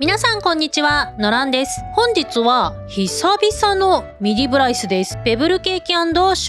皆さんこんにちは、のらんです。本日は久々のミディブライスです。ペブルケーキ&シ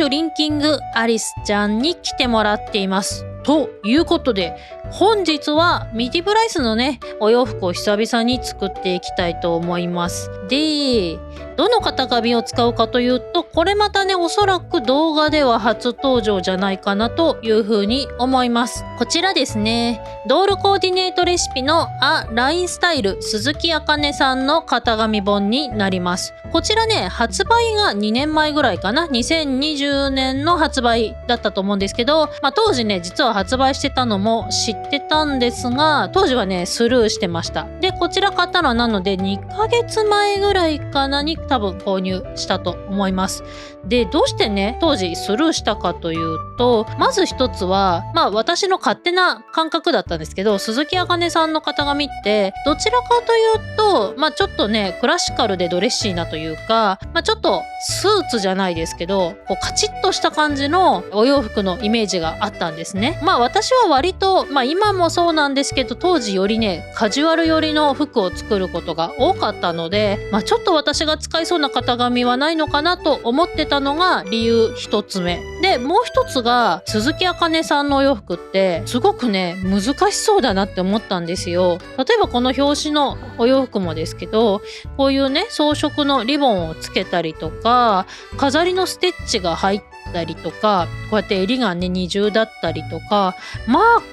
ュリンキングアリスちゃんに来てもらっています。ということで本日はミディブライスのねお洋服を久々に作っていきたいと思います。でどの型紙を使うかというと、これまたねおそらく動画では初登場じゃないかなというふうに思います。こちらですね、ドールコーディネートレシピのラインスタイル鈴木あかねさんの型紙本になります。こちらね発売が2年前ぐらいかな、2020年の発売だったと思うんですけど、当時ね実は発売してたのも知ってたんですが、当時はねスルーしてました。でこちら買ったのはなので2ヶ月前ぐらいかなに多分購入したと思います。でどうしてね当時スルーしたかというと、まず一つは私の勝手な感覚だったんですけど、鈴木あかねさんの型紙ってどちらかというとちょっとねクラシカルでドレッシーなというか、ちょっとスーツじゃないですけどこうカチッとした感じのお洋服のイメージがあったんですね。私は割と今もそうなんですけど、当時よりねカジュアル寄りの服を作ることが多かったので、ちょっと私が使いそうな型紙はないのかなと思ってたのが理由一つ目で、もう一つが鈴木あかねさんのお洋服ってすごくね難しそうだなって思ったんですよ。例えばこの表紙のお洋服もですけど、こういうね装飾のリボンをつけたりとか飾りのステッチが入ったりとか、こうやって襟がね二重だったりとか、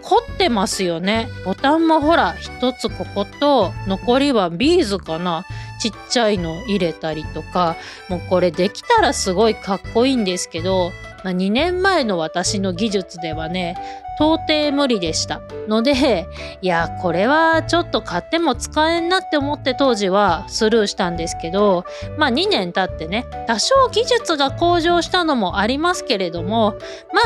凝ってますよね。ボタンもほら一つここと残りはビーズかな、ちっちゃいの入れたりとか、もうこれできたらすごいかっこいいんですけど、2年前の私の技術ではね到底無理でしたので、いやこれはちょっと買っても使えんなって思って当時はスルーしたんですけど、2年経ってね多少技術が向上したのもありますけれども、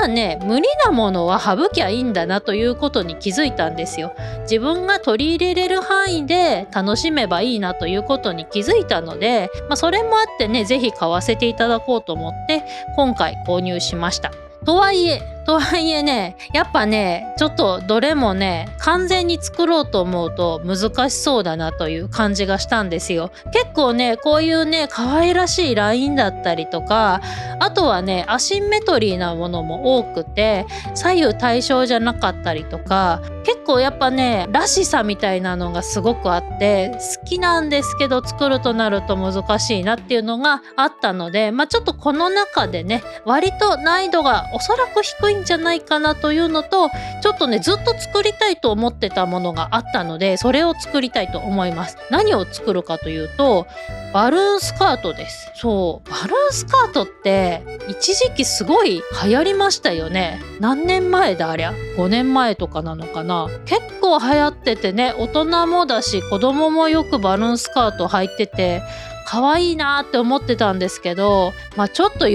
無理なものは省きゃいいんだなということに気づいたんですよ。自分が取り入れれる範囲で楽しめばいいなということに気づいたので、それもあってねぜひ買わせていただこうと思って今回購入しました。とはいえねやっぱねちょっとどれもね完全に作ろうと思うと難しそうだなという感じがしたんですよ。結構ねこういうね可愛らしいラインだったりとか、あとはねアシンメトリーなものも多くて左右対称じゃなかったりとか、結構やっぱねらしさみたいなのがすごくあって好きなんですけど、作るとなると難しいなっていうのがあったので、ちょっとこの中でね割と難易度がおそらく低いんじゃないかなというのと、ちょっとねずっと作りたいと思ってたものがあったのでそれを作りたいと思います。何を作るかというとバルーンスカートです。そうバルーンスカートって一時期すごい流行りましたよね。何年前だありゃ、5年前とかなのかな。結構流行っててね、大人もだし子供もよくバルーンスカート履いてて可愛いなって思ってたんですけど、ちょっと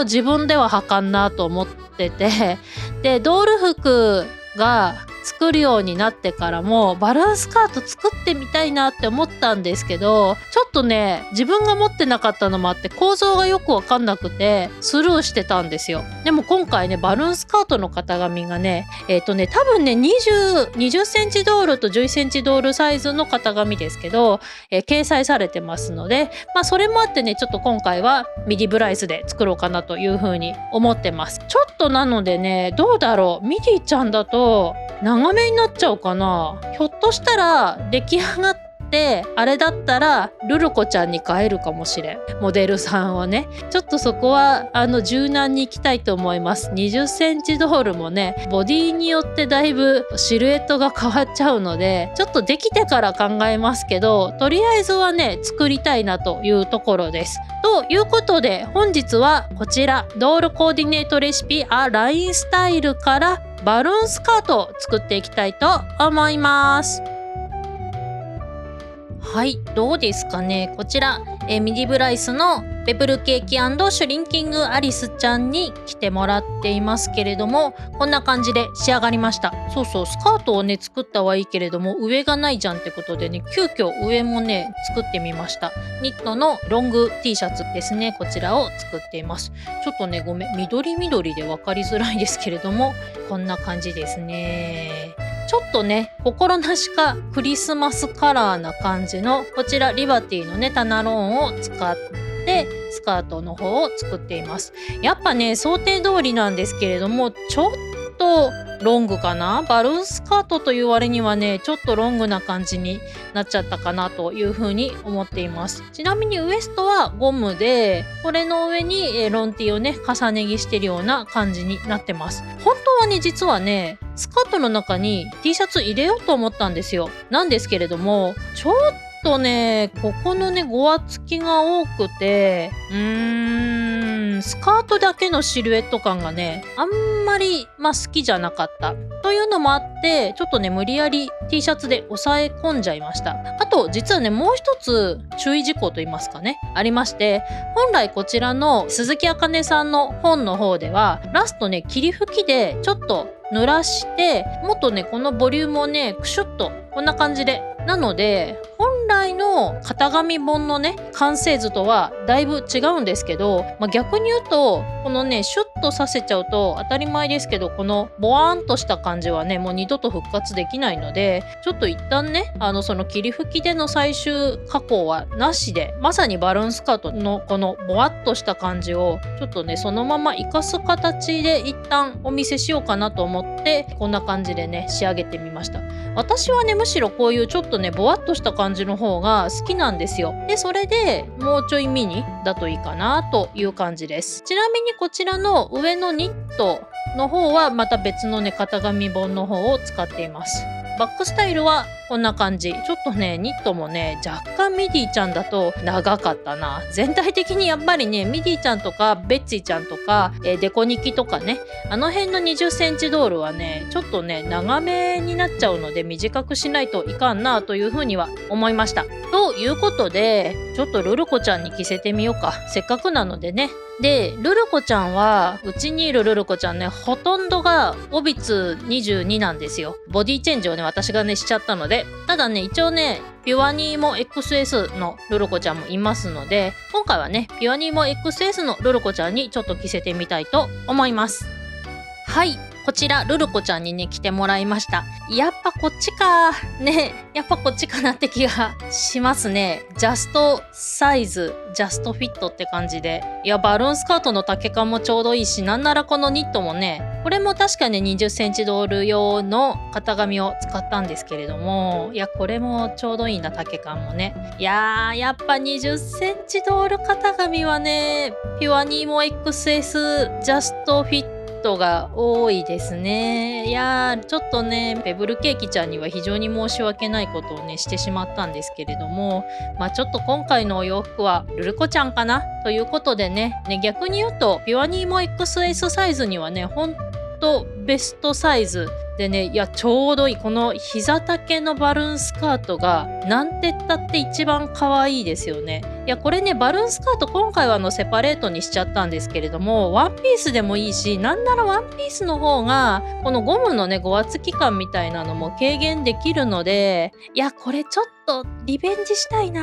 自分では履かんなと思ってて、でドール服が作るようになってからもバルーンスカート作ってみたいなって思ったんですけど、ちょっとね自分が持ってなかったのもあって構造がよくわかんなくてスルーしてたんですよ。でも今回ねバルーンスカートの型紙がね多分ね20センチドールと11センチドールサイズの型紙ですけど、掲載されてますので、それもあってねちょっと今回はミディブライスで作ろうかなというふうに思ってます。ちょっとなのでねどうだろう、ミディちゃんだと長めになっちゃうかな。ひょっとしたら出来上がってあれだったらルルコちゃんに変えるかもしれん、モデルさんをね。ちょっとそこは柔軟にいきたいと思います。20センチドールもねボディによってだいぶシルエットが変わっちゃうので、ちょっとできてから考えますけど、とりあえずはね作りたいなというところです。ということで本日はこちらドールコーディネートレシピラインスタイルからバルーンスカートを作っていきたいと思います。はい、どうですかね。こちら、ミディブライスのペブルケーキ&シュリンキングアリスちゃんに来てもらっていますけれども、こんな感じで仕上がりました。そうそう、スカートをね作ったはいいけれども上がないじゃんってことでね、急遽上もね作ってみました。ニットのロング T シャツですね、こちらを作っています。ちょっとね緑で分かりづらいですけれどもこんな感じですね。ちょっとね心なしかクリスマスカラーな感じのこちらリバティのねタナローンを使ってスカートの方を作っています。やっぱね想定通りなんですけれども、ちょっとロングかな。バルーンスカートという割にはねちょっとロングな感じになっちゃったかなというふうに思っています。ちなみにウエストはゴムで、これの上にロンティーをね重ね着してるような感じになってます。本当はね実はねスカートの中に T シャツ入れようと思ったんですよ。なんですけれどもちょっとねここのねごわつきが多くて、スカートだけのシルエット感がねあんまり好きじゃなかったというのもあって、ちょっとね無理やり T シャツで抑え込んじゃいました。あと実はねもう一つ注意事項といいますかねありまして、本来こちらの鈴木あかねさんの本の方ではラストね霧吹きでちょっと濡らしてもっとねこのボリュームをねクシュッとこんな感じで、なので本来の型紙本のね完成図とはだいぶ違うんですけど、逆に言うとこのねシュッとさせちゃうと当たり前ですけど、このボワーンとした感じはねもう二度と復活できないので、ちょっと一旦ねその霧吹きでの最終加工はなしで、まさにバルーンスカートのこのボワッとした感じをちょっとねそのまま活かす形で一旦お見せしようかなと思ってこんな感じでね仕上げてみました。私はねむしろこういうちょっとねボワッとした感じの方が好きなんですよ。でそれでもうちょいミニだといいかなという感じです。ちなみにこちらの上のニットの方はまた別のね型紙本の方を使っています。バックスタイルはこんな感じ。ちょっとねニットもね若干ミディちゃんだと長かったな。全体的にやっぱりねミディちゃんとかベッツィちゃんとか、デコニキとかねあの辺の20センチドールはねちょっとね長めになっちゃうので短くしないといかんなというふうには思いました。ということでちょっとルルコちゃんに着せてみようか。せっかくなのでね。でルルコちゃんはうちにいるルルコちゃんねほとんどがオビツ22なんですよ。ボディチェンジをね私がねしちゃったので、ただね一応ねピュアニーモ XS のルルコちゃんもいますので、今回はねピュアニーモ XS のルルコちゃんにちょっと着せてみたいと思います。はい、こちらルルコちゃんにね着てもらいました。やっぱこっちかね、やっぱこっちかなって気がしますね。ジャストサイズジャストフィットって感じで、いやバルーンスカートの丈感もちょうどいいし、なんならこのニットもねこれも確かに20センチドール用の型紙を使ったんですけれども、いやこれもちょうどいいな丈感もね。いやーやっぱ20センチドール型紙はねピュアニーモ XS ジャストフィットが多いですね。いやーちょっとねペブルケーキちゃんには非常に申し訳ないことをねしてしまったんですけれども、ちょっと今回のお洋服はルルコちゃんかなということでね逆に言うとピュアニーモ XS サイズにはねほんとベストサイズでね、いやちょうどいいこの膝丈のバルーンスカートがなんてったって一番可愛いですよね。いやこれねバルーンスカート今回はセパレートにしちゃったんですけれども、ワンピースでもいいし、なんならワンピースの方がこのゴムのねごわつき感みたいなのも軽減できるので、いやこれちょっとリベンジしたいな。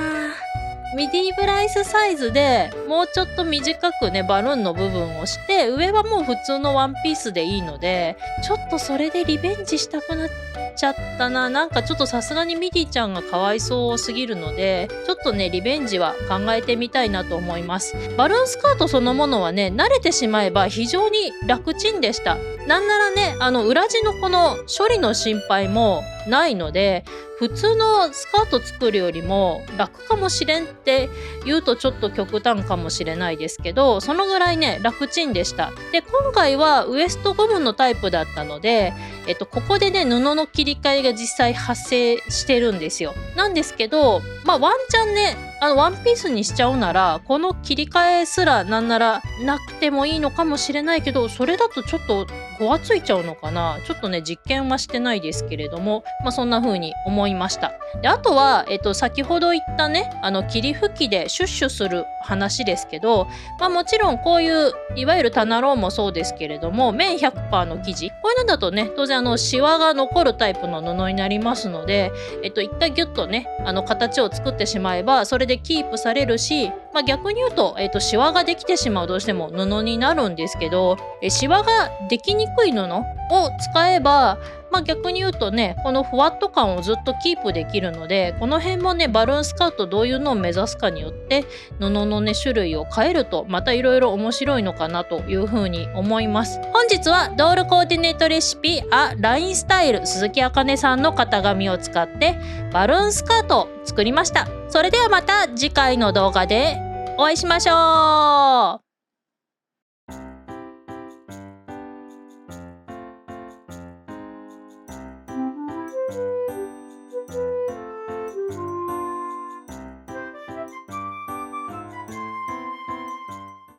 ミディブライスサイズでもうちょっと短くねバルーンの部分をして、上はもう普通のワンピースでいいので、ちょっとそれでリベンジしたくなっちゃったな。なんかちょっとさすがにミディちゃんがかわいそうすぎるので、ちょっとねリベンジは考えてみたいなと思います。バルーンスカートそのものはね慣れてしまえば非常に楽ちんでした。なんならね裏地のこの処理の心配もないので、普通のスカート作るよりも楽かもしれんって言うとちょっと極端かもしれないですけど、そのぐらいね楽ちんでした。で今回はウエストゴムのタイプだったので、ここでね布の切り替えが実際発生してるんですよ。なんですけどワンチャンねワンピースにしちゃうならこの切り替えすらなんならなくてもいいのかもしれないけど、それだとちょっとごわついちゃうのかな。ちょっとね実験はしてないですけれども、そんな風に思いました。であとは、先ほど言ったね霧吹きでシュッシュする話ですけど、もちろんこういういわゆるタナローンもそうですけれども、綿 100% の生地、こういうのだとね当然シワが残るタイプの布になりますので、一回ギュッとね形を作ってしまえばそれでキープされるし、逆に言うと、シワができてしまうどうしても布になるんですけど、シワができにくい布を使えば逆に言うとね、このふわっと感をずっとキープできるので、この辺もねバルーンスカートどういうのを目指すかによって布のね種類を変えるとまたいろいろ面白いのかなというふうに思います。本日はドールコーディネートレシピラインスタイル鈴木あかねさんの型紙を使ってバルーンスカートを作りました。それではまた次回の動画でお会いしましょう。